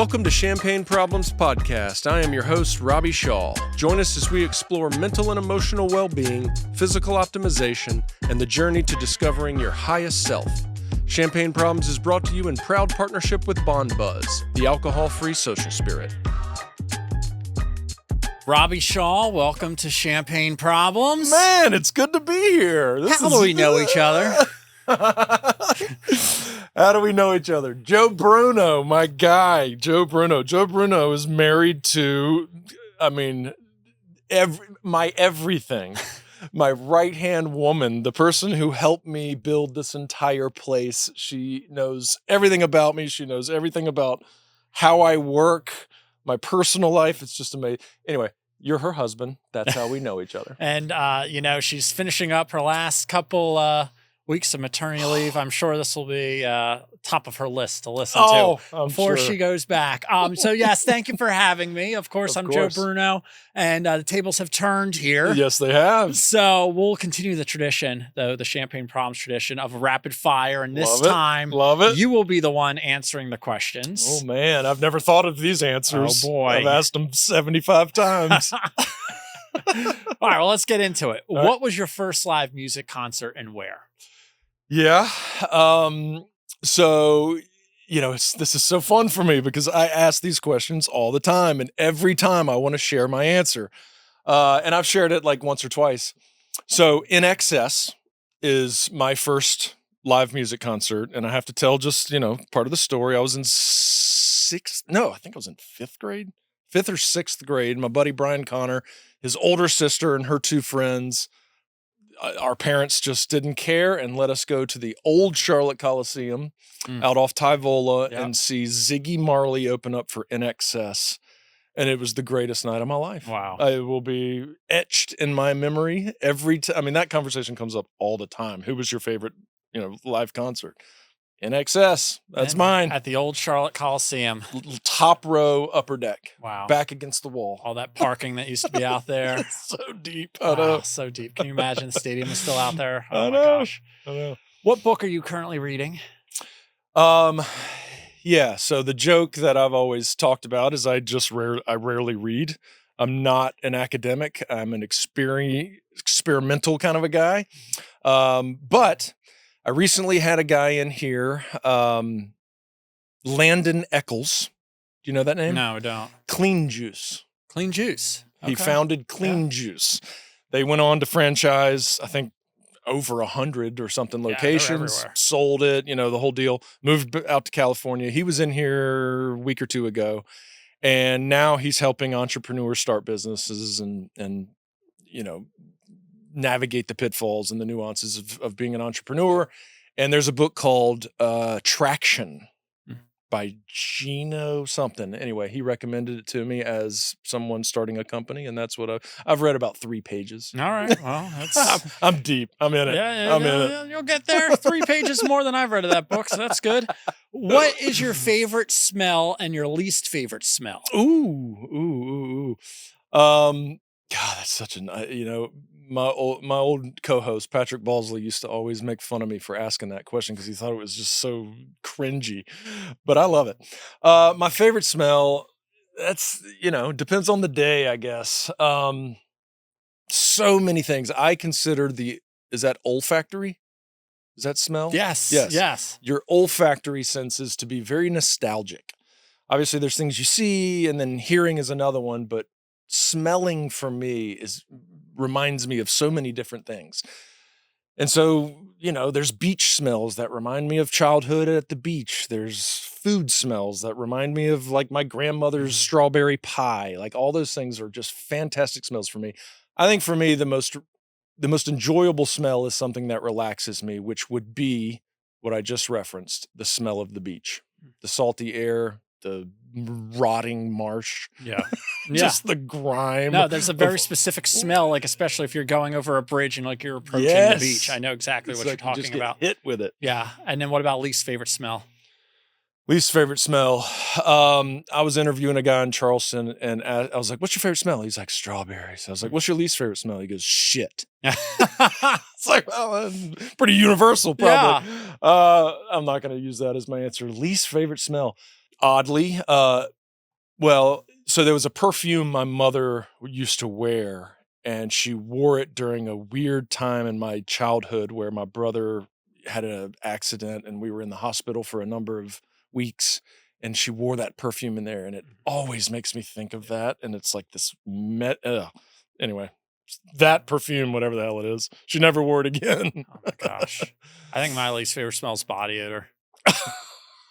Welcome to Champagne Problems Podcast. I am your host, Robbie Shaw. Join us as we explore mental and emotional well-being, physical optimization, and the journey to discovering your highest self. Champagne Problems is brought to you in proud partnership with Bond Buzz, the alcohol-free social spirit. Robbie Shaw, welcome to Champagne Problems. Man, it's good to be here. How do we know each other? How do we know each other? Joe Bruno, my guy, Joe Bruno. Joe Bruno is married to, my everything. My right-hand woman, the person who helped me build this entire place. She knows everything about me. She knows everything about how I work, my personal life. It's just amazing. Anyway, you're her husband. That's how we know each other. And, she's finishing up her last couple weeks of maternity leave. I'm sure this will be top of her list to listen to before she goes back. So, yes, thank you for having me. Of course, I'm Joe Bruno, and the tables have turned here. Yes, they have. So we'll continue the tradition, though, the Champagne Problems tradition of rapid fire. And this time, you will be the one answering the questions. Oh, man, I've never thought of these answers. Oh, boy. I've asked them 75 times. All right, well, let's get into it. What was your first live music concert and where? Yeah. So, this is so fun for me because I ask these questions all the time, and every time I want to share my answer. And I've shared it like once or twice. So In Excess is my first live music concert. And I have to tell just, part of the story. I was in I think I was in fifth or sixth grade. My buddy, Brian Connor, his older sister and her two friends, our parents just didn't care and let us go to the old Charlotte Coliseum out off Tyvola and see Ziggy Marley open up for In Excess. And it was the greatest night of my life. Wow. It will be etched in my memory every time. That conversation comes up all the time. Who was your favorite, live concert? In Excess. That's mine. At the old Charlotte Coliseum. Top row, upper deck. Wow. Back against the wall. All that parking that used to be out there. So deep. I know. So deep. Can you imagine the stadium is still out there? Oh, my gosh. I know. What book are you currently reading? Yeah. So the joke that I've always talked about is I rarely read. I'm not an academic. I'm an experimental kind of a guy. But I recently had a guy in here, Landon Eccles. Do you know that name? No, I don't. Clean Juice. Clean Juice. Okay. He founded Clean Juice. They went on to franchise, I think, over 100 or something locations, sold it, the whole deal, moved out to California. He was in here a week or two ago, and now he's helping entrepreneurs start businesses and navigate the pitfalls and the nuances of being an entrepreneur. And there's a book called Traction by Gino something. Anyway, he recommended it to me as someone starting a company, and that's what I've read about 3 pages. All right. Well, that's I'm deep. I'm in it. I'm in it. You'll get there. 3 pages more than I've read of that book, so that's good. What is your favorite smell and your least favorite smell? Ooh. God, that's such a, my old co-host, Patrick Balsley, used to always make fun of me for asking that question because he thought it was just so cringy, but I love it. My favorite smell, that's, depends on the day, I guess. So many things. I consider is that olfactory? Does that smell? Yes. Your olfactory senses to be very nostalgic. Obviously, there's things you see, and then hearing is another one, but smelling for me reminds me of so many different things. And so, there's beach smells that remind me of childhood at the beach. There's food smells that remind me of like my grandmother's strawberry pie. Like all those things are just fantastic smells for me. I think for me, the most enjoyable smell is something that relaxes me, which would be what I just referenced, the smell of the beach, the salty air, the rotting marsh. Yeah. Just the grime. No, there's a very specific smell, like especially if you're going over a bridge and like you're approaching the beach. I know exactly what you're talking about. Hit with it. Yeah. And then what about least favorite smell? Least favorite smell. I was interviewing a guy in Charleston, and I was like, "What's your favorite smell?" He's like, "Strawberries." I was like, "What's your least favorite smell?" He goes, "Shit." It's like, well, pretty universal, probably. Yeah. I'm not going to use that as my answer. Least favorite smell. Oddly, well, so there was a perfume my mother used to wear, and she wore it during a weird time in my childhood where my brother had an accident and we were in the hospital for a number of weeks, and she wore that perfume in there, and it always makes me think of that, and it's like this anyway, that perfume, whatever the hell it is, she never wore it again. Oh my gosh. I think my least favorite smell is body odor.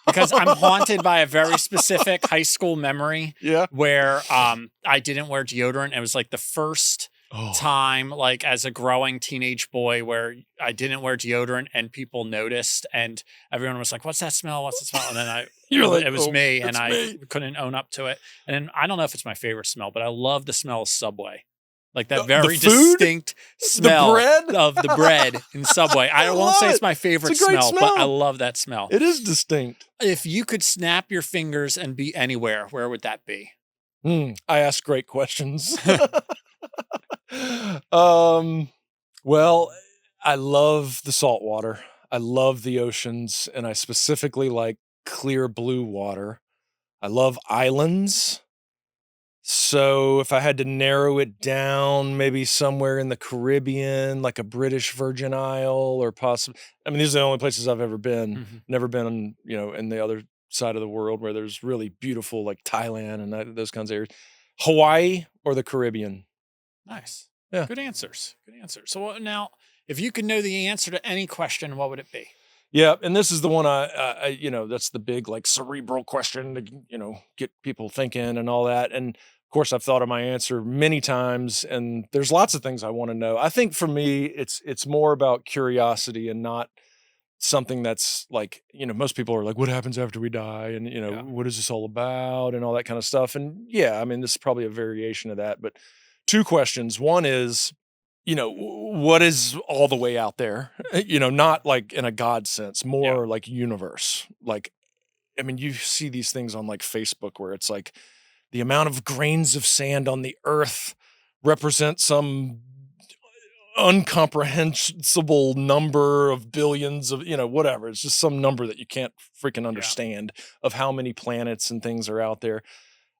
Because I'm haunted by a very specific high school memory where I didn't wear deodorant. It was like the first time, like as a growing teenage boy, where I didn't wear deodorant and people noticed, and everyone was like, "What's that smell? What's the smell?" And then it was me, and I couldn't own up to it. And then I don't know if it's my favorite smell, but I love the smell of Subway. Like that very distinct smell of the bread in Subway. I won't say it's my favorite smell, but I love that smell. It is distinct. If you could snap your fingers and be anywhere, where would that be? I ask great questions. Well, I love the salt water. I love the oceans, and I specifically like clear blue water. I love islands. So if I had to narrow it down, maybe somewhere in the Caribbean, like a British Virgin Isle, or possibly, I mean, these are the only places I've ever been. Mm-hmm. Never been, in the other side of the world where there's really beautiful, like Thailand and those kinds of areas. Hawaii or the Caribbean. Nice. Yeah. Good answers. Good answers. So now, if you could know the answer to any question, what would it be? Yeah, and this is the one I that's the big like cerebral question to get people thinking and all that. And of course, I've thought of my answer many times, and there's lots of things I want to know. I think for me, it's more about curiosity and not something that's like, most people are like, what happens after we die, and what is this all about, and all that kind of stuff. And yeah, I mean, this is probably a variation of that. But two questions. One is, what is all the way out there? Not like in a God sense, more like universe. Like, I mean, you see these things on like Facebook where it's like the amount of grains of sand on the earth represent some incomprehensible number of billions of, whatever. It's just some number that you can't freaking understand of how many planets and things are out there.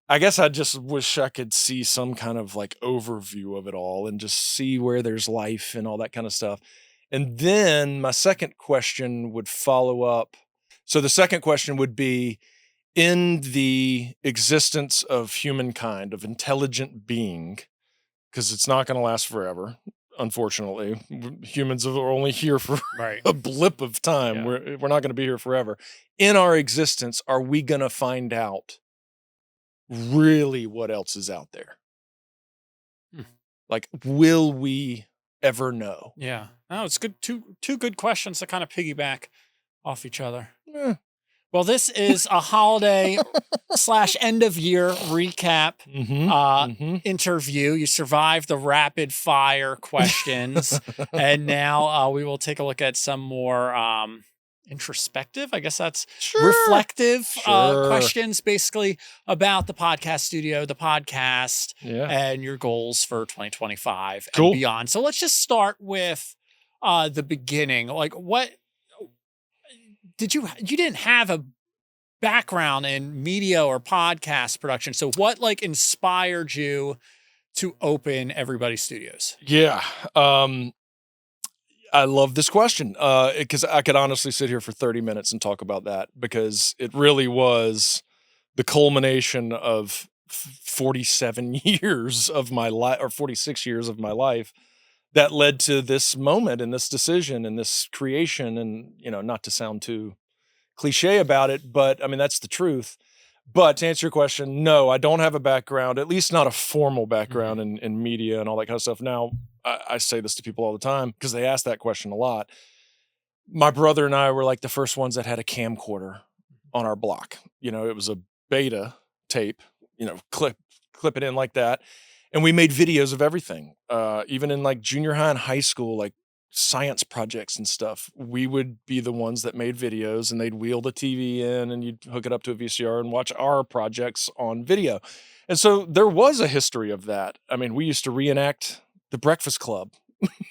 I guess I just wish I could see some kind of like overview of it all and just see where there's life and all that kind of stuff. And then my second question would follow up. So the second question would be, in the existence of humankind, of intelligent being, because it's not going to last forever, unfortunately. Humans are only here for a blip of time. Yeah. We're not going to be here forever. In our existence, are we going to find out really what else is out there? Like, will we ever know? Yeah. No, it's good. Two good questions that kind of piggyback off each other. Yeah. Well, this is a holiday / end of year recap interview. You survived the rapid fire questions, and now we will take a look at some more introspective, I guess that's reflective questions, basically about the podcast studio, the podcast, and your goals for 2025 and beyond. So let's just start with the beginning. Like, what you didn't have a background in media or podcast production. So what like inspired you to open Everybody Studios? Yeah. I love this question because I could honestly sit here for 30 minutes and talk about that, because it really was the culmination of 47 years of my life, or 46 years of my life, that led to this moment and this decision and this creation. And, not to sound too cliche about it, but I mean, that's the truth. But to answer your question, no, I don't have a background, at least not a formal background in media and all that kind of stuff. Now, I say this to people all the time because they ask that question a lot. My brother and I were like the first ones that had a camcorder on our block. It was a beta tape, clip it in like that. And we made videos of everything. Even in like junior high and high school, like science projects and stuff, we would be the ones that made videos, and they'd wheel the TV in and you'd hook it up to a VCR and watch our projects on video. And so there was a history of that. I mean, we used to reenact The Breakfast Club,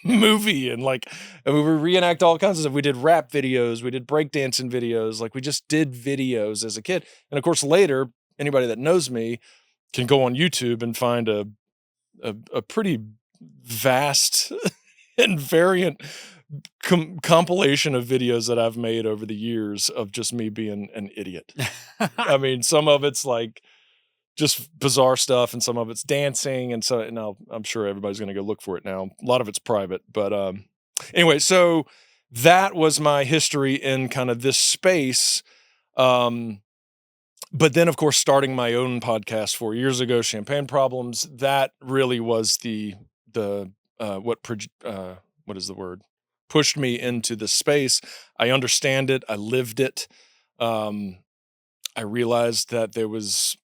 movie, and we would reenact all kinds of stuff. We did rap videos, we did breakdancing videos, like we just did videos as a kid. And of course, later, anybody that knows me can go on YouTube and find a pretty vast and variant compilation of videos that I've made over the years of just me being an idiot. I mean, some of it's like just bizarre stuff, and some of it's dancing, and so now I'm sure everybody's going to go look for it now. A lot of it's private, but anyway, so that was my history in kind of this space. But then, of course, starting my own podcast 4 years ago, Champagne Problems, that really was what is the word? Pushed me into the space. I understand it. I lived it. I realized that there was,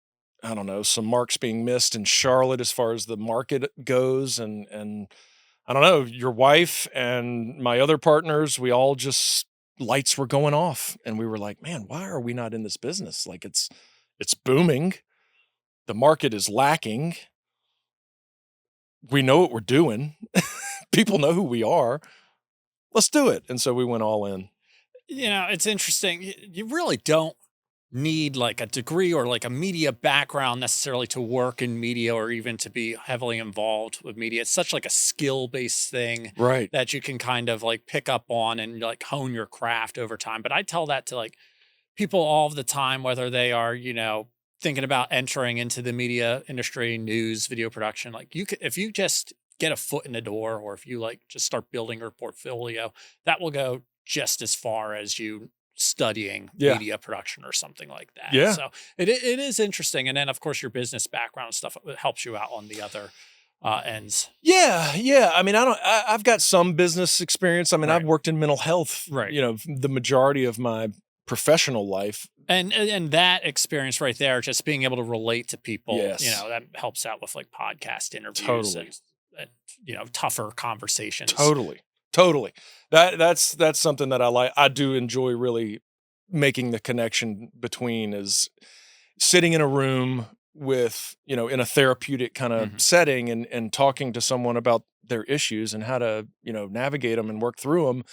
I don't know, some marks being missed in Charlotte as far as the market goes. And I don't know, your wife and my other partners, we all just, lights were going off, and we were like, man, why are we not in this business? Like it's booming. The market is lacking. We know what we're doing. People know who we are. Let's do it. And so we went all in. You know, it's interesting. You really don't need like a degree or like a media background necessarily to work in media or even to be heavily involved with media. It's such like a skill-based thing, right, that you can kind of like pick up on and like hone your craft over time. But I tell that to like people all the time, whether they are, you know, thinking about entering into the media industry, news, video production. Like you could, if you just get a foot in the door, or if you like just start building your portfolio, that will go just as far as you studying media production or something like that. Yeah. So it is interesting. And then of course your business background stuff helps you out on the other ends. Yeah. I mean, I've got some business experience. I mean, I've worked in mental health, you know, the majority of my professional life. And that experience right there, just being able to relate to people, yes, you know, that helps out with like podcast interviews, totally, and you know, tougher conversations. Totally. That's something that I like. I do enjoy really making the connection between is sitting in a room with, you know, in a therapeutic kind of setting and talking to someone about their issues and how to, you know, navigate them and work through them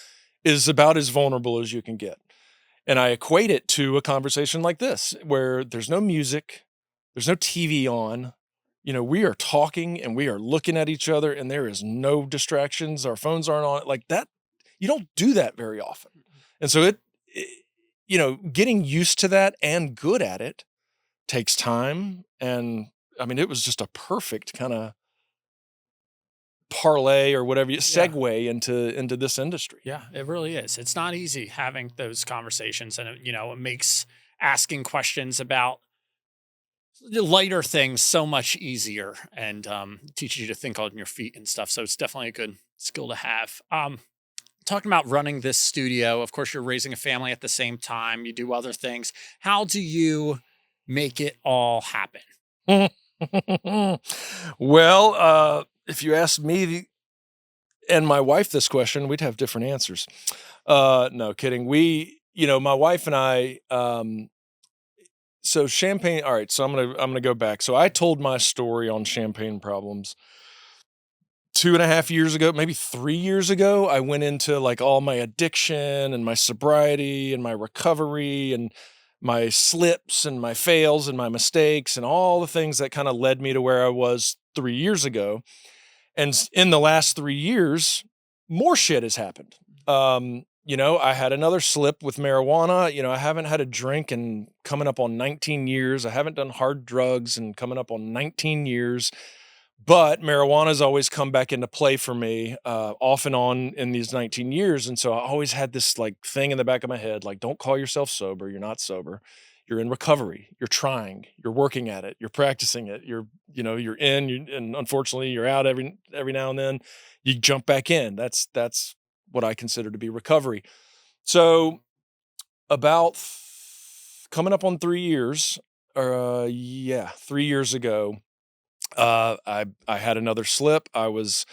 is about as vulnerable as you can get. And I equate it to a conversation like this, where there's no music, there's no TV on. You know, we are talking and we are looking at each other, and there is no distractions. Our phones aren't on. Like that, you don't do that very often. And so it, you know, getting used to that and good at it takes time. And I mean, it was just a perfect kind of parlay or whatever you segue into this industry. Yeah, it really is. It's not easy having those conversations, and you know, it makes asking questions about the lighter things so much easier, and teaches you to think on your feet and stuff. So it's definitely a good skill to have. Talking about running this studio, of course, you're raising a family at the same time. You do other things. How do you make it all happen? Well, if you ask me and my wife this question, we'd have different answers. No kidding. You know, my wife and I, so Champagne. All right. So I'm going to go back. So I told my story on Champagne Problems 2.5 years ago, maybe 3 years ago. I went into like all my addiction and my sobriety and my recovery and my slips and my fails and my mistakes and all the things that kind of led me to where I was 3 years ago. And in the last 3 years, more shit has happened. You know, I had another slip with marijuana. You know, I haven't had a drink in coming up on 19 years. I haven't done hard drugs and coming up on 19 years. But marijuana's always come back into play for me, off and on in these 19 years. And so I always had this like thing in the back of my head, like, don't call yourself sober. You're not sober. You're in recovery. You're trying. You're working at it. You're practicing it. You're in. And unfortunately, you're out every now and then. You jump back in. That's what I consider to be recovery. So about coming up on 3 years, 3 years ago, I had another slip. I was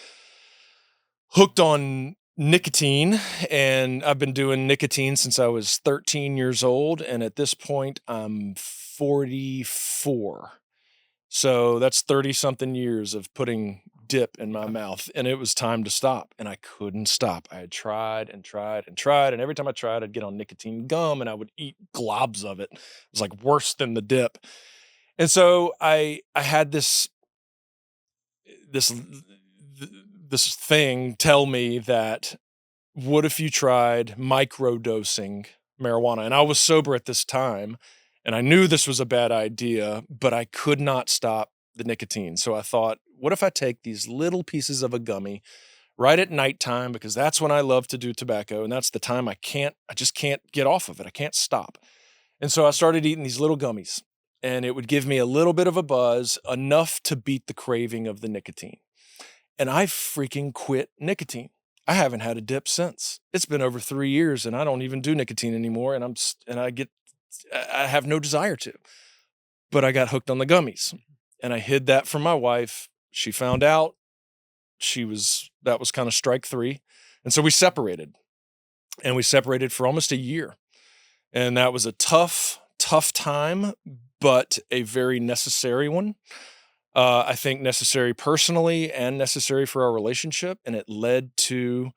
hooked on nicotine, and I've been doing nicotine since I was 13 years old. And at this point, I'm 44. So that's 30 something years of putting dip in my mouth, and it was time to stop, and I couldn't stop. I had tried and tried and tried, and every time I tried, I'd get on nicotine gum, and I would eat globs of it. It was like worse than the dip. And so I had this this thing tell me that, what if you tried microdosing marijuana? And I was sober at this time, and I knew this was a bad idea, but I could not stop the nicotine. So I thought, what if I take these little pieces of a gummy right at nighttime, because that's when I love to do tobacco, and that's the time I just can't get off of it. I can't stop. And so I started eating these little gummies, and it would give me a little bit of a buzz, enough to beat the craving of the nicotine. And I freaking quit nicotine. I haven't had a dip since. It's been over 3 years, and I don't even do nicotine anymore. And I have no desire to, but I got hooked on the gummies, and I hid that from my wife. She found out. That was kind of strike three. And so we separated, and we separated for almost a year. And that was a tough time, but a very necessary one. I think necessary personally and necessary for our relationship. And it led to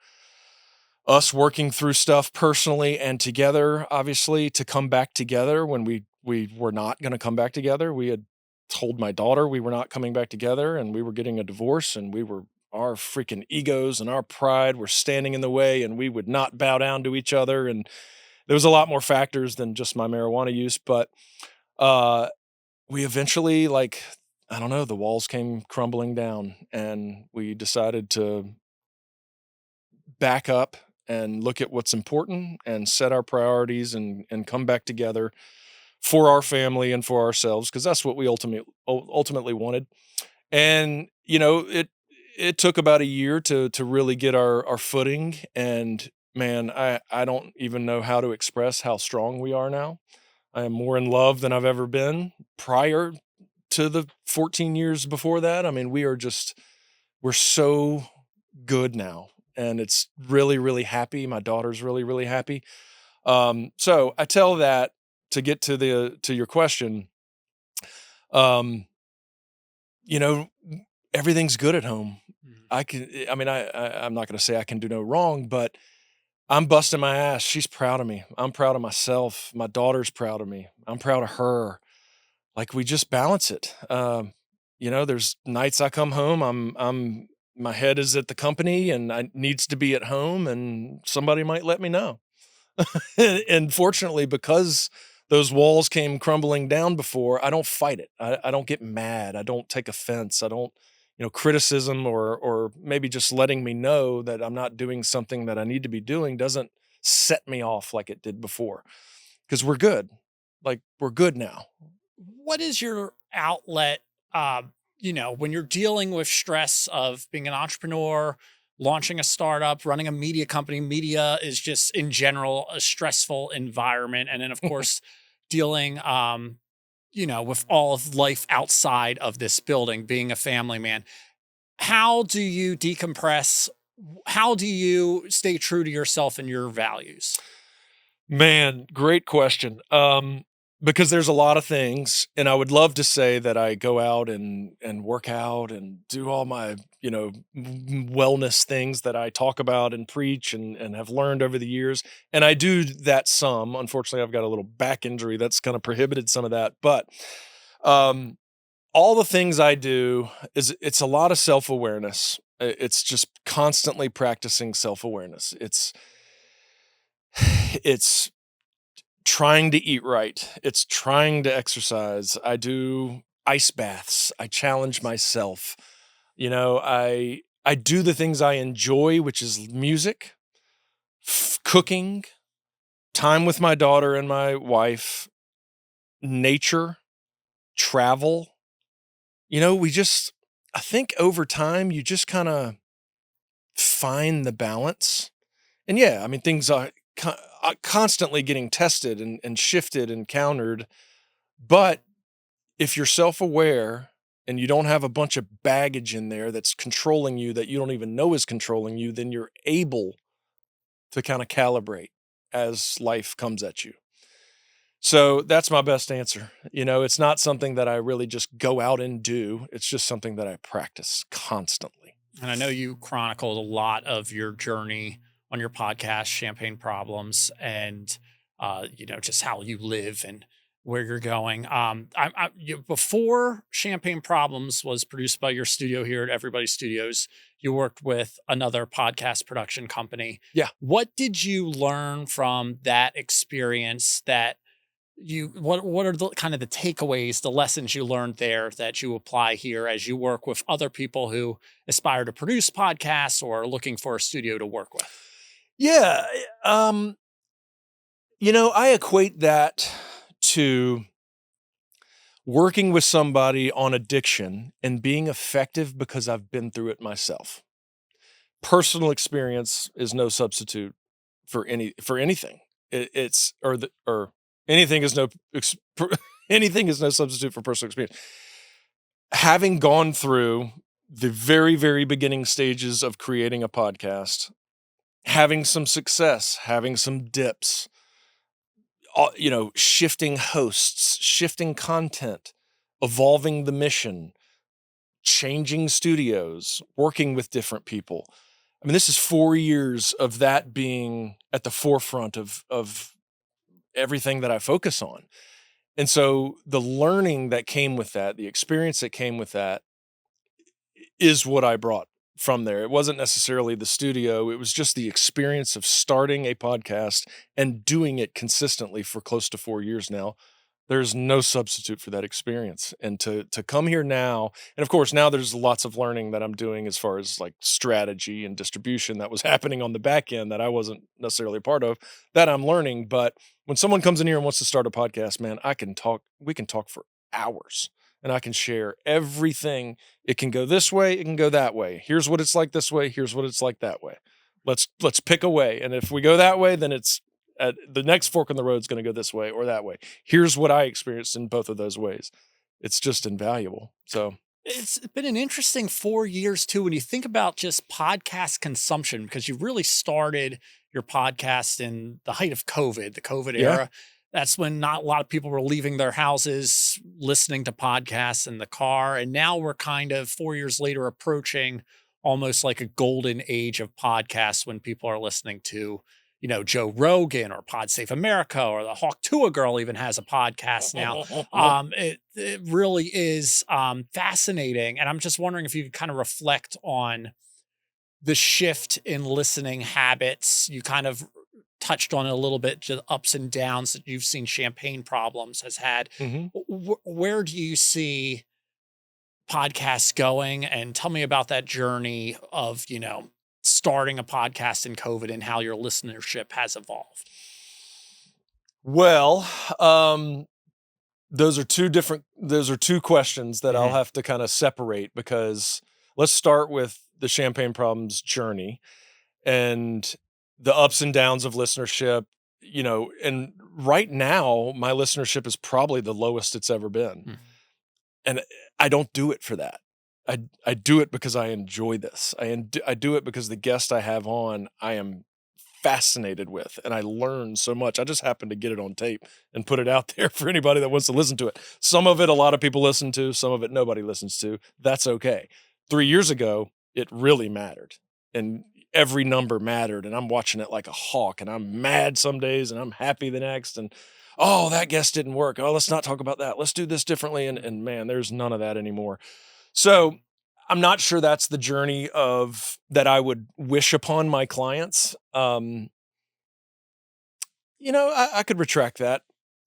us working through stuff personally and together, obviously, to come back together when we were not going to come back together. We had told my daughter we were not coming back together, and we were getting a divorce, and our freaking egos and our pride were standing in the way, and we would not bow down to each other. And there was a lot more factors than just my marijuana use, but we eventually, I don't know, the walls came crumbling down, and we decided to back up and look at what's important and set our priorities and come back together for our family and for ourselves, because that's what we ultimately wanted. And it took about a year to really get our footing. And man, I don't even know how to express how strong we are now. I am more in love than I've ever been prior to the 14 years before that. I mean, we're so good now, and it's really, really happy. My daughter's really, really happy. So I tell that to get to your question. Everything's good at home. I'm not going to say I can do no wrong, but I'm busting my ass. She's proud of me. I'm proud of myself. My daughter's proud of me. I'm proud of her. Like, we just balance it. There's nights I come home, my head is at the company, and I needs to be at home, and somebody might let me know. And fortunately, because those walls came crumbling down before, I don't fight it. I don't get mad. I don't take offense. I don't, criticism or maybe just letting me know that I'm not doing something that I need to be doing doesn't set me off like it did before, because we're good. Like, we're good now. What is your outlet, when you're dealing with stress of being an entrepreneur, launching a startup, running a media company? Media is just in general a stressful environment. And then, of course, dealing, with all of life outside of this building, being a family man. How do you decompress? How do you stay true to yourself and your values? Man, great question. Because there's a lot of things, and I would love to say that I go out and work out and do all my, wellness things that I talk about and preach and have learned over the years. And I do that some. Unfortunately, I've got a little back injury that's kind of prohibited some of that. But all the things I do it's a lot of self-awareness. It's just constantly practicing self-awareness. It's trying to eat right. It's trying to exercise. I do ice baths. I challenge myself. I do the things I enjoy, which is music, cooking, time with my daughter and my wife, nature, travel. I think over time you just kind of find the balance. And yeah, I mean, things are constantly getting tested and shifted and countered. But if you're self-aware and you don't have a bunch of baggage in there that's controlling you that you don't even know is controlling you, then you're able to kind of calibrate as life comes at you. So that's my best answer. It's not something that I really just go out and do. It's just something that I practice constantly. And I know you chronicled a lot of your journey on your podcast, Champagne Problems, and just how you live and where you're going. Before Champagne Problems was produced by your studio here at Everybody Studios, you worked with another podcast production company. Yeah. What did you learn from that experience that what are the kind of the takeaways, the lessons you learned there that you apply here as you work with other people who aspire to produce podcasts or are looking for a studio to work with? Yeah. I equate that to working with somebody on addiction and being effective because I've been through it myself. Personal experience is no substitute for anything. Or anything is no anything is no substitute for personal experience. Having gone through the very, very beginning stages of creating a podcast, having some success, having some dips, shifting hosts, shifting content, evolving the mission, changing studios, working with different people. I mean, this is 4 years of that being at the forefront of everything that I focus on. And so the learning that came with that, the experience that came with that is what I brought from there. It wasn't necessarily the studio. It was just the experience of starting a podcast and doing it consistently for close to 4 years now. There's no substitute for that experience. And to come here now, and of course, now there's lots of learning that I'm doing as far as like strategy and distribution that was happening on the back end that I wasn't necessarily a part of, that I'm learning. But when someone comes in here and wants to start a podcast, man, we can talk for hours and I can share everything. It can go this way, it can go that way. Here's what it's like this way, here's what it's like that way. Let's pick a way. And if we go that way, then it's the next fork in the road is going to go this way or that way. Here's what I experienced in both of those ways. It's just invaluable. So it's been an interesting 4 years too, when you think about just podcast consumption, because you really started your podcast in the height of COVID, the COVID era. That's when not a lot of people were leaving their houses, listening to podcasts in the car. And now we're kind of 4 years later approaching almost like a golden age of podcasts when people are listening to, Joe Rogan or Pod Save America, or the Hawk Tuah girl even has a podcast now. It really is fascinating. And I'm just wondering if you could kind of reflect on the shift in listening habits. You kind of touched on it a little bit, the ups and downs that you've seen Champagne Problems has had. Where do you see podcasts going? And tell me about that journey of, starting a podcast in COVID and how your listenership has evolved. Well, those are two questions that I'll have to kind of separate, because let's start with the Champagne Problems journey and the ups and downs of listenership, and right now my listenership is probably the lowest it's ever been. And I don't do it for that. I do it because I enjoy this. I do it because the guest I have on, I am fascinated with, and I learn so much. I just happen to get it on tape and put it out there for anybody that wants to listen to it. Some of it, a lot of people listen to, some of it nobody listens to. That's okay. 3 years ago, it really mattered, and every number mattered, and I'm watching it like a hawk, and I'm mad some days and I'm happy the next, and oh, that guest didn't work. Oh, let's not talk about that. Let's do this differently. And man, there's none of that anymore. So I'm not sure that's the journey that I would wish upon my clients. I could retract that.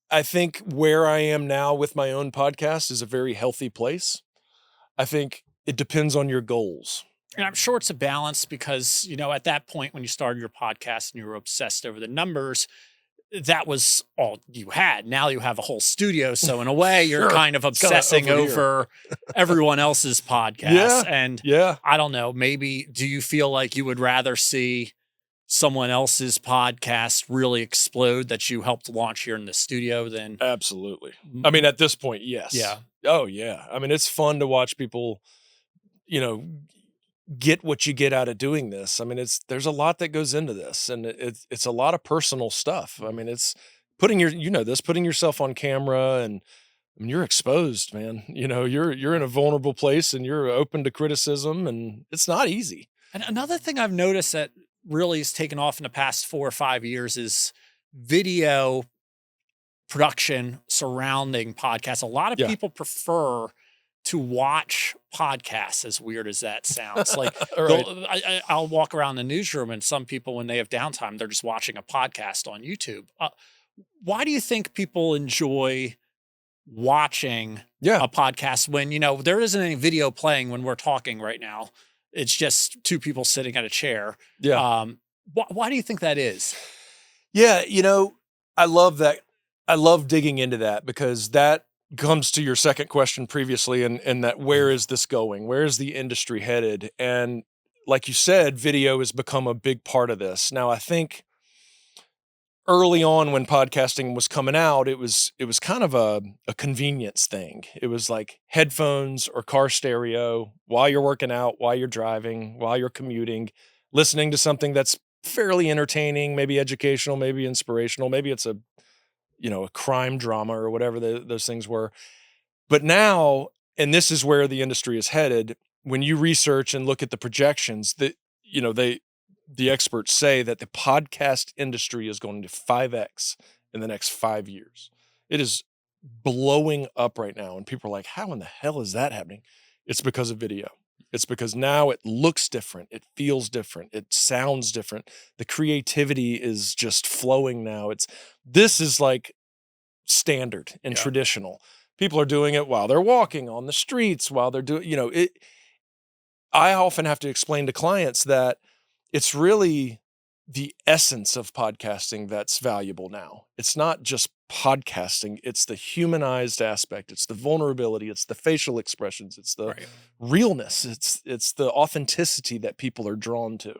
I think where I am now with my own podcast is a very healthy place. I think it depends on your goals. And I'm sure it's a balance because, at that point when you started your podcast and you were obsessed over the numbers, that was all you had. Now you have a whole studio. So in a way, you're kind of obsessing over everyone else's podcast. And I don't know, maybe do you feel like you would rather see someone else's podcast really explode that you helped launch here in the studio than? Absolutely. I mean, at this point, yes. Yeah. Oh, yeah. I mean, it's fun to watch people, get what you get out of doing this. I mean, there's a lot that goes into this, and it's a lot of personal stuff. I mean, it's putting yourself on camera, and I mean, you're exposed, man. You're in a vulnerable place and you're open to criticism, and it's not easy. And another thing I've noticed that really has taken off in the past 4 or 5 years is video production surrounding podcasts. A lot of Yeah. people prefer to watch podcasts, as weird as that sounds. Like Right. I'll walk around the newsroom and some people, when they have downtime, they're just watching a podcast on YouTube. Why do you think people enjoy watching a podcast when, there isn't any video playing when we're talking right now? It's just two people sitting at a chair. Yeah. Why do you think that is? Yeah. I love that. I love digging into that, because that comes to your second question previously, and that where is this going? Where is the industry headed? And like you said, video has become a big part of this. Now, I think early on when podcasting was coming out, it was kind of a convenience thing. It was like headphones or car stereo while you're working out, while you're driving, while you're commuting, listening to something that's fairly entertaining, maybe educational, maybe inspirational, maybe it's a crime drama or whatever those things were. But now, and this is where the industry is headed, when you research and look at the projections, that the experts say that the podcast industry is going to 5x in the next 5 years. It is blowing up right now, and people are like, how in the hell is that happening? It's because of video. It's because now it looks different, it feels different, it sounds different. The creativity is just flowing now. This is like standard and traditional. People are doing it while they're walking on the streets, while they're doing, it. I often have to explain to clients that it's really the essence of podcasting that's valuable now. It's not just podcasting, it's the humanized aspect, it's the vulnerability, it's the facial expressions, it's the realness, it's the authenticity that people are drawn to.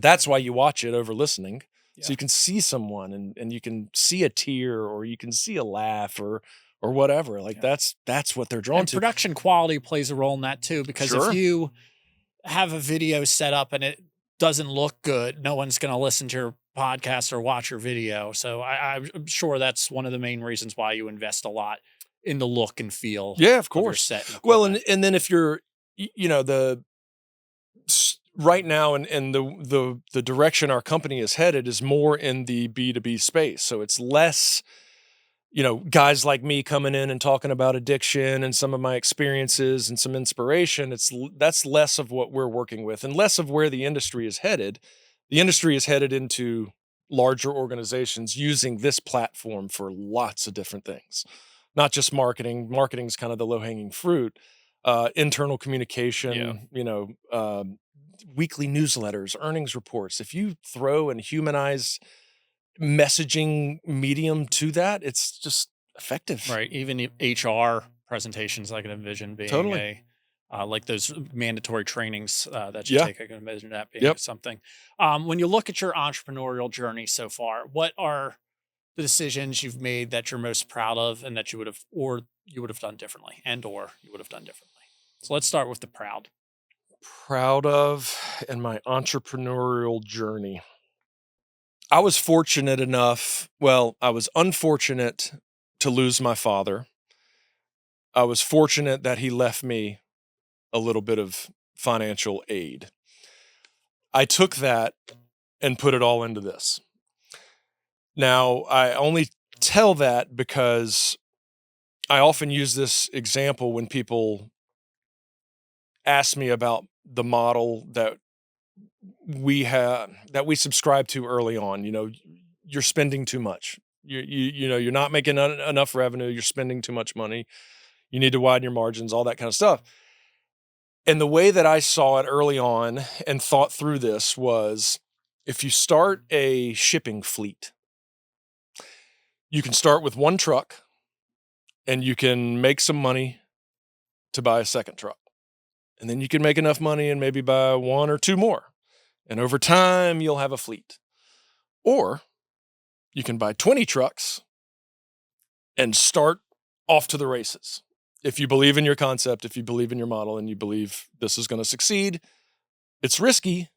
That's why you watch it over listening. So you can see someone and you can see a tear, or you can see a laugh, or whatever. Like that's what they're drawn to. Production quality plays a role in that too, because if you have a video set up and it doesn't look good, no one's going to listen to your podcast or watch your video. So I'm sure that's one of the main reasons why you invest a lot in the look and feel. Yeah, of course. Well, and then if you're, right now, and the direction our company is headed is more in the B2B space. So it's less, guys like me coming in and talking about addiction and some of my experiences and some inspiration. That's less of what we're working with, and less of where the industry is headed. The industry is headed into larger organizations using this platform for lots of different things, not just marketing. Marketing is kind of the low-hanging fruit. Internal communication, weekly newsletters, earnings reports. If you throw a humanized messaging medium to that, it's just effective. Right. Even HR presentations, I can envision being like those mandatory trainings that you take. I can envision that being something. When you look at your entrepreneurial journey so far, what are the decisions you've made that you're most proud of, and that you would have done differently, or you would have done differently? So let's start with the proud of in my entrepreneurial journey. I was fortunate enough. Well, I was unfortunate to lose my father. I was fortunate that he left me a little bit of financial aid. I took that and put it all into this. Now, I only tell that because I often use this example when people ask me about the model that we subscribe to early on. You're spending too much. You're not making enough revenue. You're spending too much money. You need to widen your margins, all that kind of stuff. And the way that I saw it early on and thought through this was, if you start a shipping fleet, you can start with one truck and you can make some money to buy a second truck. And then you can make enough money and maybe buy one or two more. And over time, you'll have a fleet. Or you can buy 20 trucks and start off to the races. If you believe in your concept, if you believe in your model, and you believe this is going to succeed, it's risky,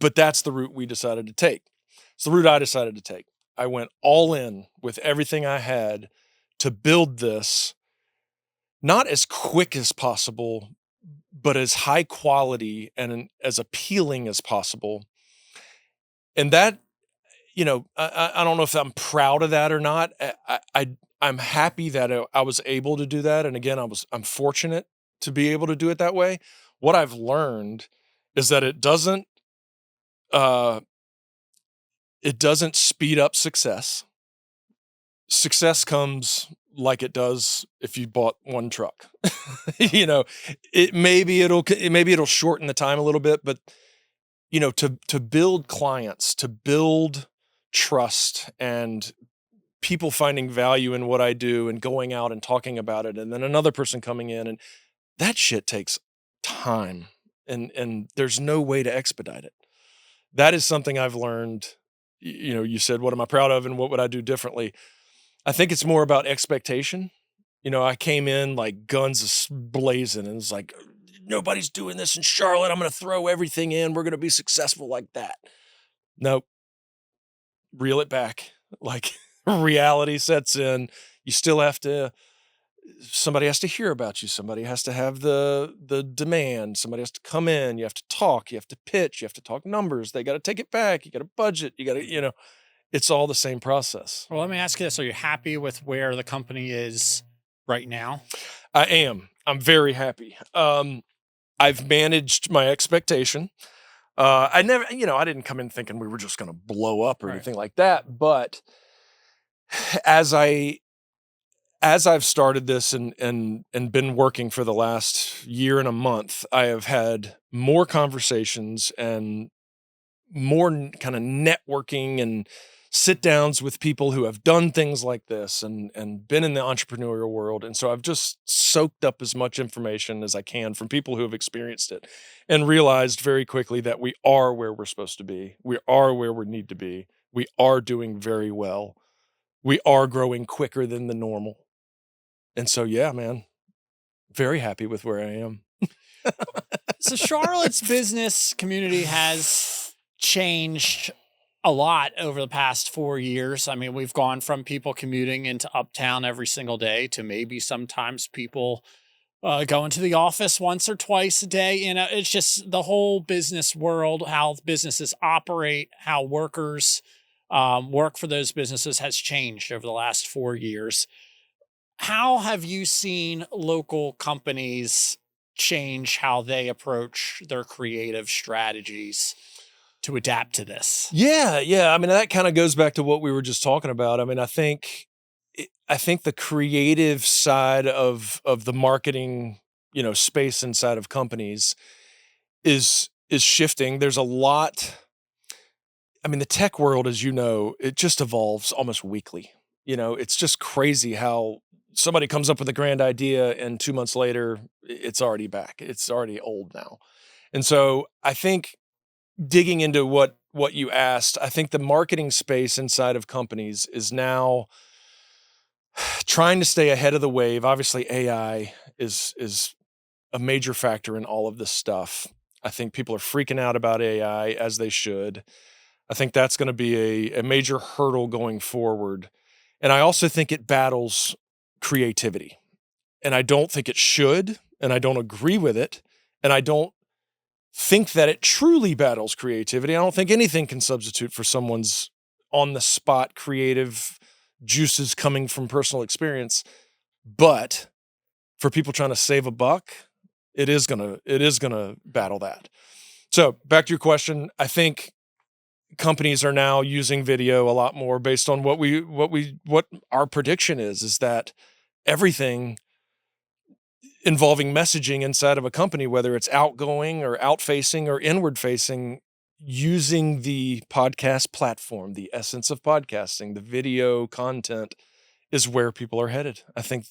but that's the route we decided to take. It's the route I decided to take. I went all in with everything I had to build this not as quick as possible, but as high quality and as appealing as possible. And that, I don't know if I'm proud of that or not. I'm happy that I was able to do that. And again, I'm fortunate to be able to do it that way. What I've learned is that it doesn't speed up success. Success comes like it does if you bought one truck. Maybe it'll shorten the time a little bit, but to build clients, to build trust and people finding value in what I do and going out and talking about it, and then another person coming in, and that shit takes time, and there's no way to expedite it. That is something I've learned. You said, what am I proud of and what would I do differently? I think it's more about expectation. I came in like guns blazing and it's like, nobody's doing this in Charlotte. I'm going to throw everything in. We're going to be successful like that. Nope. Reel it back. Like reality sets in. You still have to, somebody has to hear about you. Somebody has to have the demand. Somebody has to come in. You have to talk. You have to pitch. You have to talk numbers. They got to take it back. You got to budget. You got to, it's all the same process. Well, let me ask you this. Are you happy with where the company is right now? I am. I'm very happy. I've managed my expectation. I didn't come in thinking we were just going to blow up or anything like that. But as I've started this and been working for the last year and a month, I have had more conversations and more kind of networking and sit downs with people who have done things like this and been in the entrepreneurial world. And so I've just soaked up as much information as I can from people who have experienced it and realized very quickly that we are where we're supposed to be. We are where we need to be. We are doing very well. We are growing quicker than the normal. And so, yeah, man, very happy with where I am. So Charlotte's business community has changed a lot over the past 4 years. I mean, we've gone from people commuting into Uptown every single day to maybe sometimes people going to the office once or twice a day. It's just the whole business world, how businesses operate, how workers work for those businesses has changed over the last 4 years. How have you seen local companies change how they approach their creative strategies to adapt to this? Yeah. I mean, that kind of goes back to what we were just talking about. I mean, I think the creative side of the marketing, space inside of companies is shifting. There's a lot. I mean, the tech world, as you know, it just evolves almost weekly. It's just crazy how somebody comes up with a grand idea and 2 months later, it's already back. It's already old now. And so I think digging into what you asked, I think the marketing space inside of companies is now trying to stay ahead of the wave. Obviously, AI is a major factor in all of this stuff. I think people are freaking out about AI, as they should. I think that's going to be a major hurdle going forward. And I also think it battles creativity. And I don't think it should, and I don't agree with it, and I don't think that it truly battles creativity. I don't think anything can substitute for someone's on-the-spot creative juices coming from personal experience. But for people trying to save a buck, it is gonna battle that. So back to your question, I think companies are now using video a lot more based on what our prediction is that everything involving messaging inside of a company, whether it's outgoing or outfacing or inward facing, using the podcast platform, the essence of podcasting, the video content is where people are headed. I think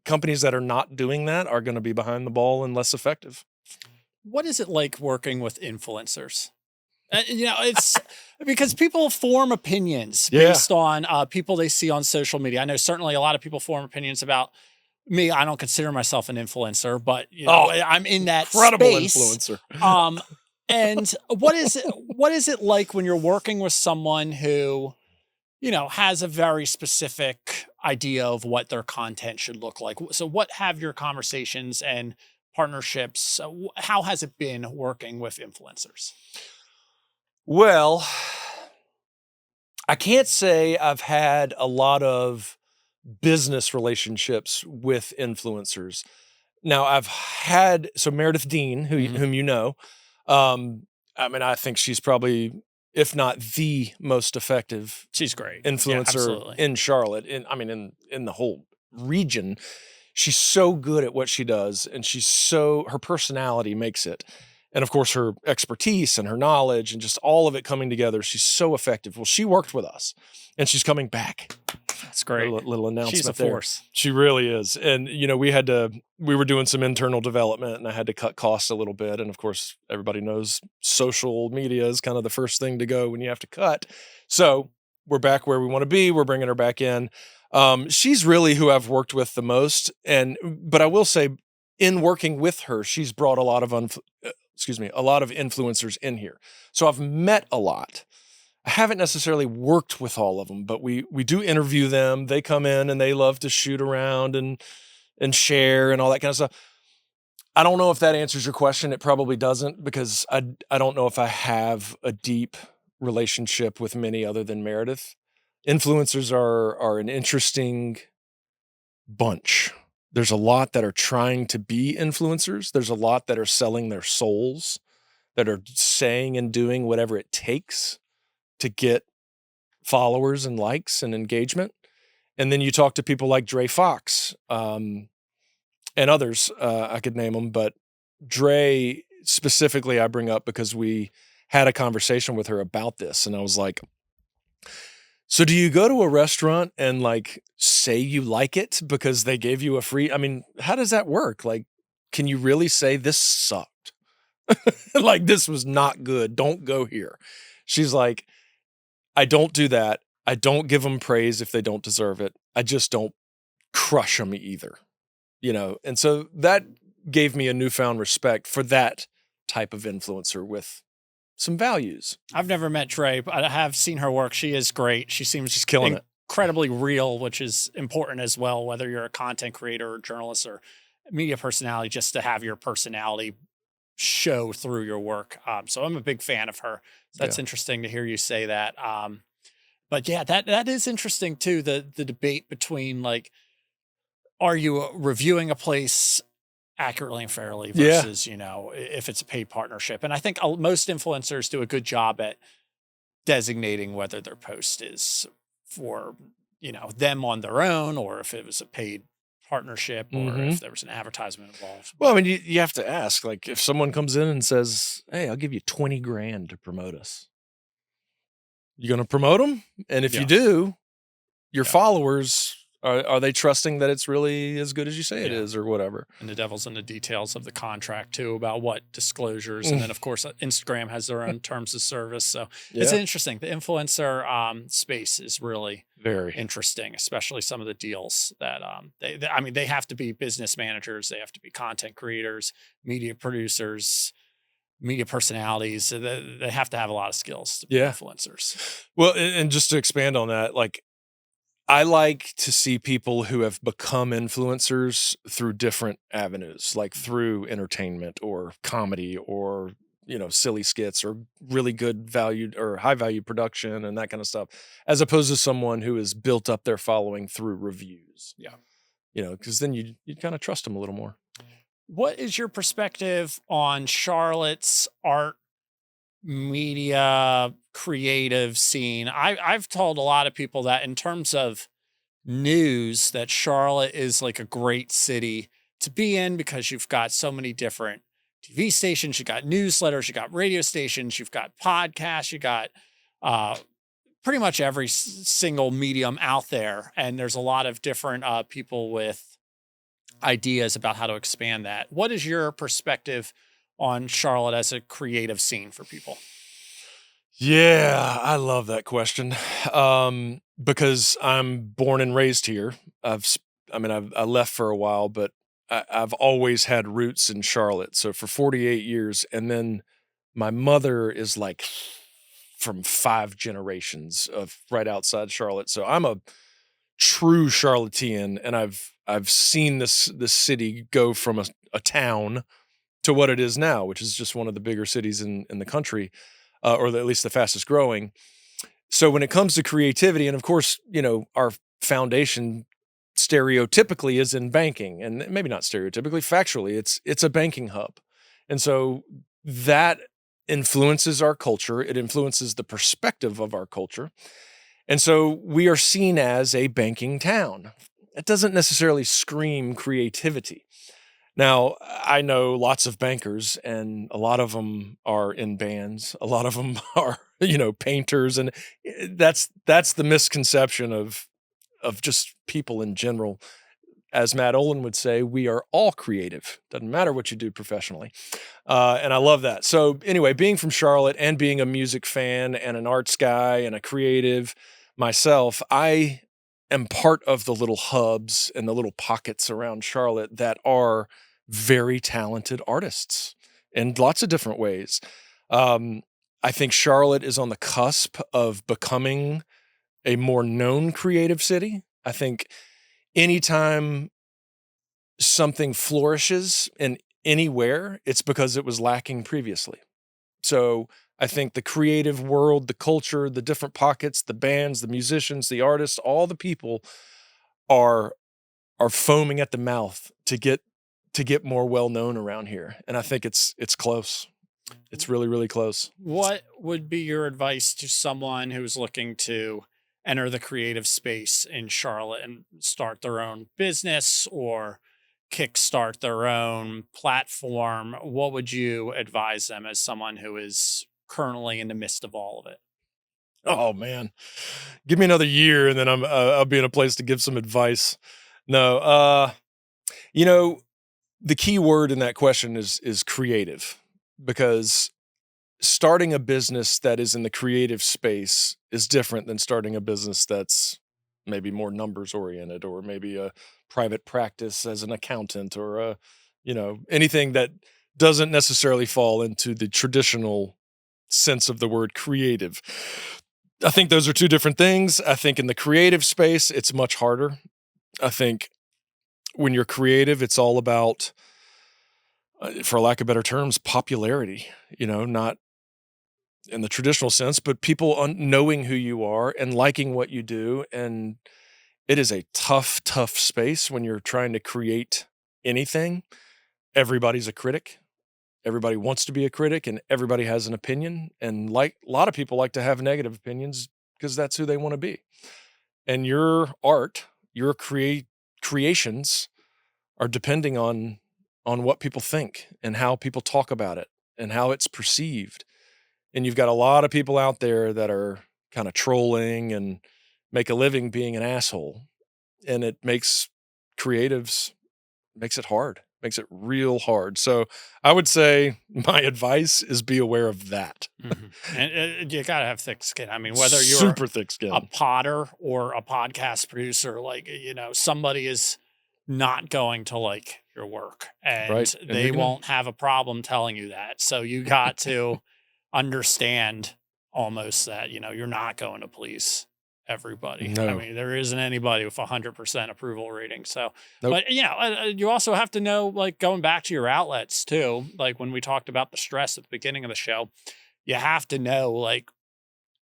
companies that are not doing that are going to be behind the ball and less effective. What is it like working with influencers? It's because people form opinions based on people they see on social media. I know certainly a lot of people form opinions about me. I don't consider myself an influencer, but I'm in that incredible space. Influencer. And what is it like when you're working with someone who, has a very specific idea of what their content should look like. So what have your conversations and partnerships, how has it been working with influencers? Well, I can't say I've had a lot of business relationships with influencers. Now I've had Meredith Dean, whom you know, I mean, I think she's probably, if not the most effective, she's great influencer in Charlotte. In the whole region. She's so good at what she does, and her personality makes it. And of course, her expertise and her knowledge and just all of it coming together. She's so effective. Well, she worked with us, and she's coming back. That's great. Little announcement. She's a force. She really is. And, we were doing some internal development, and I had to cut costs a little bit. And of course, everybody knows social media is kind of the first thing to go when you have to cut. So we're back where we want to be. We're bringing her back in. She's really who I've worked with the most. But I will say, in working with her, she's brought a lot of influencers in here. So I've met a lot. I haven't necessarily worked with all of them, but we do interview them. They come in and they love to shoot around and share and all that kind of stuff. I don't know if that answers your question. It probably doesn't, because I don't know if I have a deep relationship with many other than Meredith. Influencers are an interesting bunch. There's a lot that are trying to be influencers. There's a lot that are selling their souls, that are saying and doing whatever it takes to get followers and likes and engagement. And then you talk to people like Dre Fox, and others, I could name them, but Dre specifically I bring up because we had a conversation with her about this. And I was like, so do you go to a restaurant and like say you like it because they gave you a free, how does that work? Like, can you really say this sucked? Like, this was not good. Don't go here. She's like, I don't do that. I don't give them praise if they don't deserve it. I just don't crush them either, And so that gave me a newfound respect for that type of influencer with some values. I've never met Dre, but I have seen her work. She is great. She's killing it. Incredibly real, which is important as well, whether you're a content creator or journalist or media personality, just to have your personality show through your work. So I'm a big fan of her. So that's interesting to hear you say that. But yeah, that is interesting too. The debate between like, are you reviewing a place accurately and fairly versus, if it's a paid partnership. And I think most influencers do a good job at designating whether their post is for, them on their own, or if it was a paid partnership, or if there was an advertisement involved. Well, you have to ask, like, if someone comes in and says, hey, I'll give you 20 grand to promote us, you going to promote them? And if you do, your followers, are they trusting that it's really as good as you say it is, or whatever? And the devil's in the details of the contract too, about what disclosures. And then of course, Instagram has their own terms of service. So it's interesting. The influencer space is really very interesting, especially some of the deals that they have to be business managers. They have to be content creators, media producers, media personalities. So they have to have a lot of skills to be influencers. Well, and just to expand on that, like, I like to see people who have become influencers through different avenues, like through entertainment or comedy or, silly skits or really good valued or high value production and that kind of stuff, as opposed to someone who has built up their following through reviews. Yeah. Because then you kind of trust them a little more. What is your perspective on Charlotte's art media creative scene? I've told a lot of people that in terms of news, that Charlotte is like a great city to be in, because you've got so many different TV stations, you've got newsletters, you've got radio stations, you've got podcasts, you got pretty much every single medium out there. And there's a lot of different people with ideas about how to expand that. What is your perspective on Charlotte as a creative scene for people? Yeah, I love that question. Because I'm born and raised here. I left for a while, but I've always had roots in Charlotte. So for 48 years, and then my mother is like from 5 generations of right outside Charlotte. So I'm a true Charlottean, and I've seen this city go from a town to what it is now, which is just one of the bigger cities in the country, or at least the fastest growing. So when it comes to creativity, and of course, our foundation stereotypically is in banking, and maybe not stereotypically, factually, it's a banking hub. And so that influences our culture. It influences the perspective of our culture. And so we are seen as a banking town. It doesn't necessarily scream creativity. Now, I know lots of bankers, and a lot of them are in bands. A lot of them are, painters, and that's the misconception of just people in general. As Matt Olin would say, we are all creative. Doesn't matter what you do professionally. And I love that. So anyway, being from Charlotte and being a music fan and an arts guy and a creative myself, I am part of the little hubs and the little pockets around Charlotte that are very talented artists in lots of different ways. I think Charlotte is on the cusp of becoming a more known creative city. I think anytime something flourishes in anywhere, it's because it was lacking previously. So I think the creative world, the culture, the different pockets, the bands, the musicians, the artists, all the people are foaming at the mouth to get more well known around here. And I think it's close. It's really, really close. What would be your advice to someone who's looking to enter the creative space in Charlotte and start their own business or kickstart their own platform? What would you advise them as someone who is currently in the midst of all of it? Oh man, give me another year and then I'll be in a place to give some advice. No, the key word in that question is creative, because starting a business that is in the creative space is different than starting a business that's maybe more numbers oriented, or maybe a private practice as an accountant, or anything that doesn't necessarily fall into the traditional sense of the word creative. I think those are two different things. I think in the creative space, it's much harder. I think when you're creative, it's all about, for lack of better terms, popularity, not in the traditional sense, but people knowing who you are and liking what you do. And it is a tough, tough space when you're trying to create anything. Everybody's a critic. Everybody wants to be a critic, and everybody has an opinion. And like a lot of people like to have negative opinions because that's who they want to be. And your art, your creations are depending on what people think and how people talk about it and how it's perceived. And you've got a lot of people out there that are kind of trolling and make a living being an asshole. And it makes it hard, makes it real hard. So I would say my advice is be aware of that. Mm-hmm. And you got to have thick skin. I mean, whether you're super thick skin, a potter or a podcast producer, somebody is not going to like your work, and right. They won't have a problem telling you that. So you got to understand almost that, you're not going to please everybody. No. I mean, there isn't anybody with 100% approval rating. So, nope. But you also have to know, like, going back to your outlets too, like when we talked about the stress at the beginning of the show, you have to know like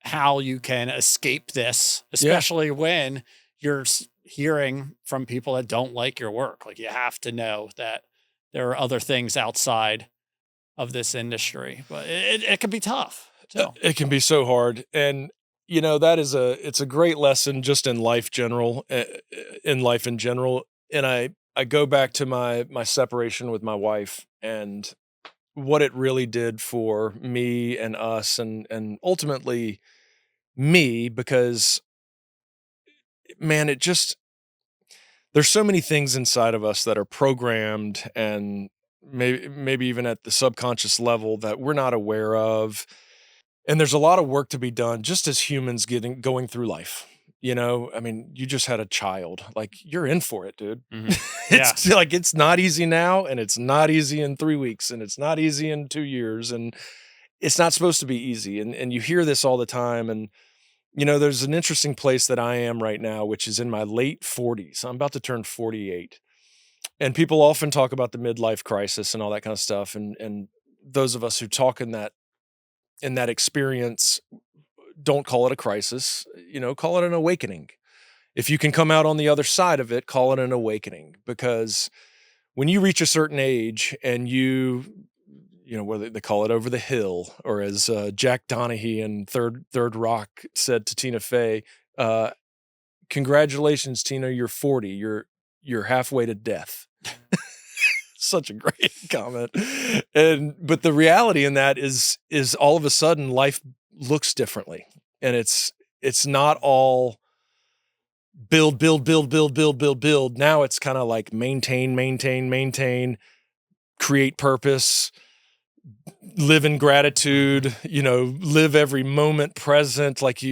how you can escape this, especially when you're hearing from people that don't like your work. Like, you have to know that there are other things outside of this industry, but it can be tough. So. It can be so hard. And, it's a great lesson just in life in general. And I go back to my separation with my wife and what it really did for me and us and ultimately me, because man, there's so many things inside of us that are programmed and maybe even at the subconscious level that we're not aware of. And there's a lot of work to be done just as humans going through life. I mean, you just had a child, like you're in for it, dude. Mm-hmm. It's like, it's not easy now, and it's not easy in 3 weeks, and it's not easy in 2 years. And it's not supposed to be easy. And you hear this all the time. And, there's an interesting place that I am right now, which is in my late 40s. I'm about to turn 48. And people often talk about the midlife crisis and all that kind of stuff. And those of us who talk in that experience don't call it a crisis, call it an awakening. If you can come out on the other side of it, call it an awakening. Because when you reach a certain age and whether they call it over the hill, or as Jack Donaghy in Third Rock said to Tina Fey, congratulations, Tina, you're 40. You're halfway to death. Such a great comment. But the reality in that is all of a sudden life looks differently. And it's not all build. Now it's kind of like maintain, create purpose, live in gratitude, live every moment present. Like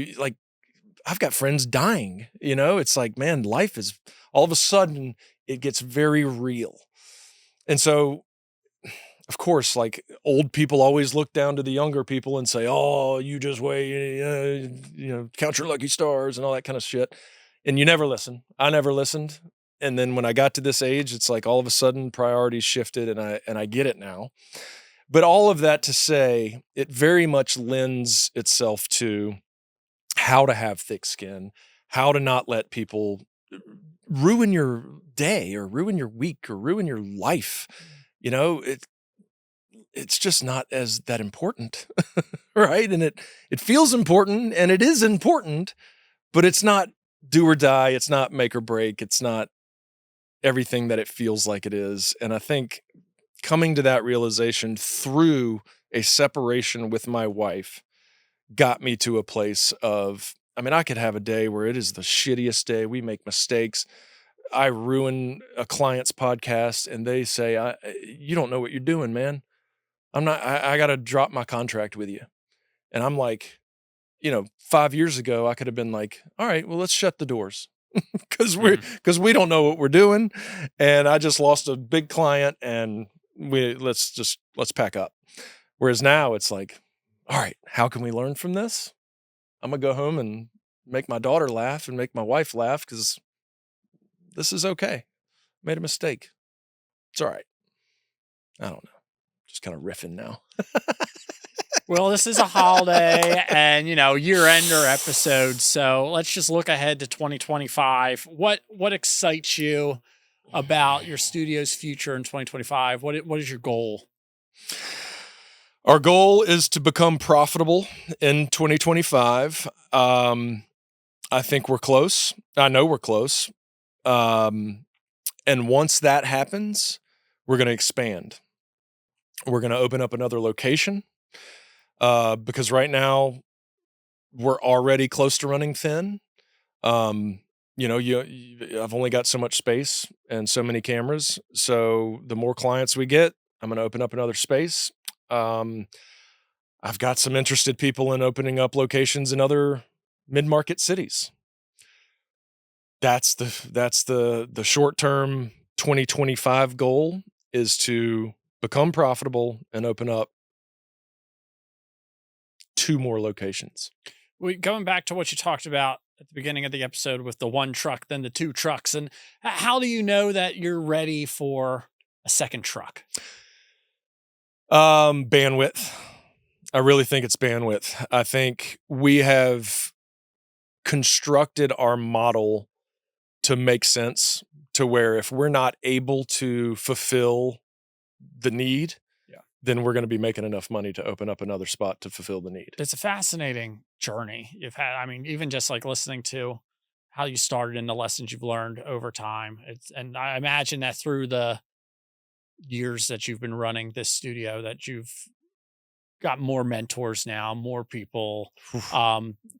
I've got friends dying, it's like, man, life is all of a sudden it gets very real. And so, of course, like old people always look down to the younger people and say, oh, you just wait, count your lucky stars and all that kind of shit. And you never listen. I never listened. And then when I got to this age, it's like all of a sudden priorities shifted, and I get it now. But all of that to say, it very much lends itself to how to have thick skin, how to not let people ruin your day or ruin your week or ruin your life. It's just not as that important, right? And it feels important, and it is important, but it's not do or die. It's not make or break. It's not everything that it feels like it is. And I think coming to that realization through a separation with my wife got me to a place of, I could have a day where it is the shittiest day. We make mistakes. I ruin a client's podcast and they say, you don't know what you're doing, man. I got to drop my contract with you. And I'm like, 5 years ago, I could have been like, all right, well, let's shut the doors because we don't know what we're doing. And I just lost a big client, and let's pack up. Whereas now it's like, all right, how can we learn from this? I'm gonna go home and make my daughter laugh and make my wife laugh, because this is okay. Made a mistake. It's all right. I don't know. Just kind of riffing now. Well, this is a holiday and, year-ender episode. So let's just look ahead to 2025. What excites you about your studio's future in 2025? What is your goal? Our goal is to become profitable in 2025. I think we're close. I know we're close. And once that happens, we're going to expand. We're going to open up another location. Because right now we're already close to running thin. I've only got so much space and so many cameras. So the more clients we get, I'm going to open up another space. I've got some interested people in opening up locations in other mid-market cities. That's the short-term 2025 goal, is to become profitable and open up 2 more locations. Going back to what you talked about at the beginning of the episode with the 1 truck, then the 2 trucks, and how do you know that you're ready for a second truck? Bandwidth. I really think it's bandwidth. I think we have constructed our model to make sense, to where if we're not able to fulfill the need, then we're going to be making enough money to open up another spot to fulfill the need. It's a fascinating journey you've had. Even just like listening to how you started and the lessons you've learned over time. And I imagine that through the years that you've been running this studio, that you've got more mentors now, more people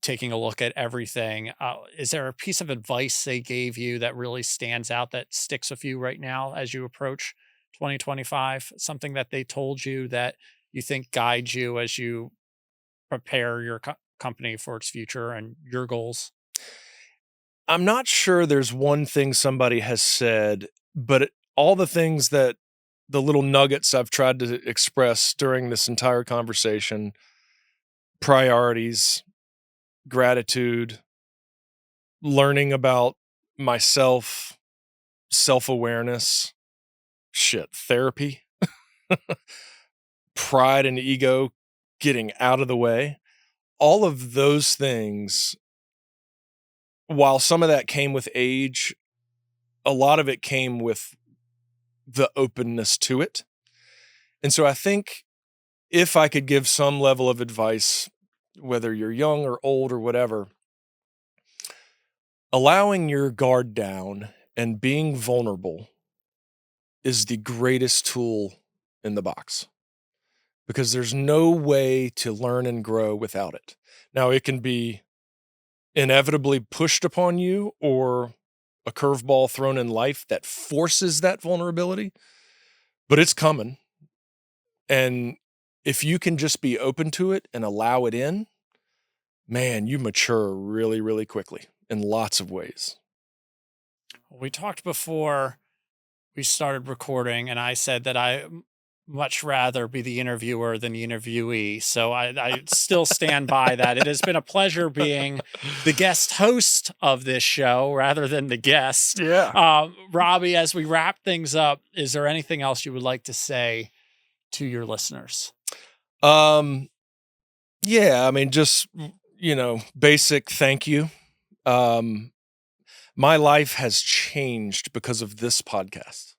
taking a look at everything. Is there a piece of advice they gave you that really stands out, that sticks with you right now as you approach 2025? Something that they told you that you think guides you as you prepare your company for its future and your goals? I'm not sure there's one thing somebody has said, but all the things that the little nuggets I've tried to express during this entire conversation: priorities, gratitude, learning about myself, self-awareness, therapy, pride and ego getting out of the way. All of those things, while some of that came with age, a lot of it came with the openness to it. And so I think if I could give some level of advice, whether you're young or old or whatever, allowing your guard down and being vulnerable is the greatest tool in the box, because there's no way to learn and grow without it. Now, it can be inevitably pushed upon you, or a curveball thrown in life that forces that vulnerability, but it's coming. And if you can just be open to it and allow it in, man, you mature really, really quickly in lots of ways. We talked before we started recording, and I said that I much rather be the interviewer than the interviewee. So I still stand by that. It has been a pleasure being the guest host of this show rather than the guest. Yeah. Robbie, as we wrap things up, is there anything else you would like to say to your listeners? Yeah, I mean, just, basic thank you. My life has changed because of this podcast.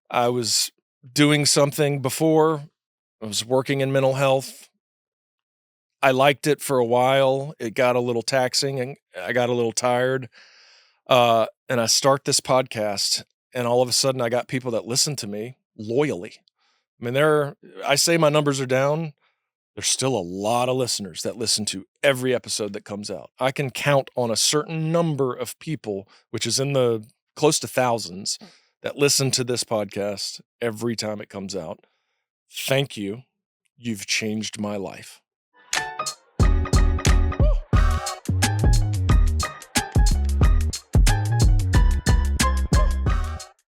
I was doing something before. I was working in mental health. I liked it for a while. It got a little taxing and I got a little tired. And I start this podcast, and all of a sudden I got people that listen to me loyally. I mean, I say my numbers are down. There's still a lot of listeners that listen to every episode that comes out. I can count on a certain number of people, which is in the close to thousands, that listen to this podcast every time it comes out. Thank you. You've changed my life.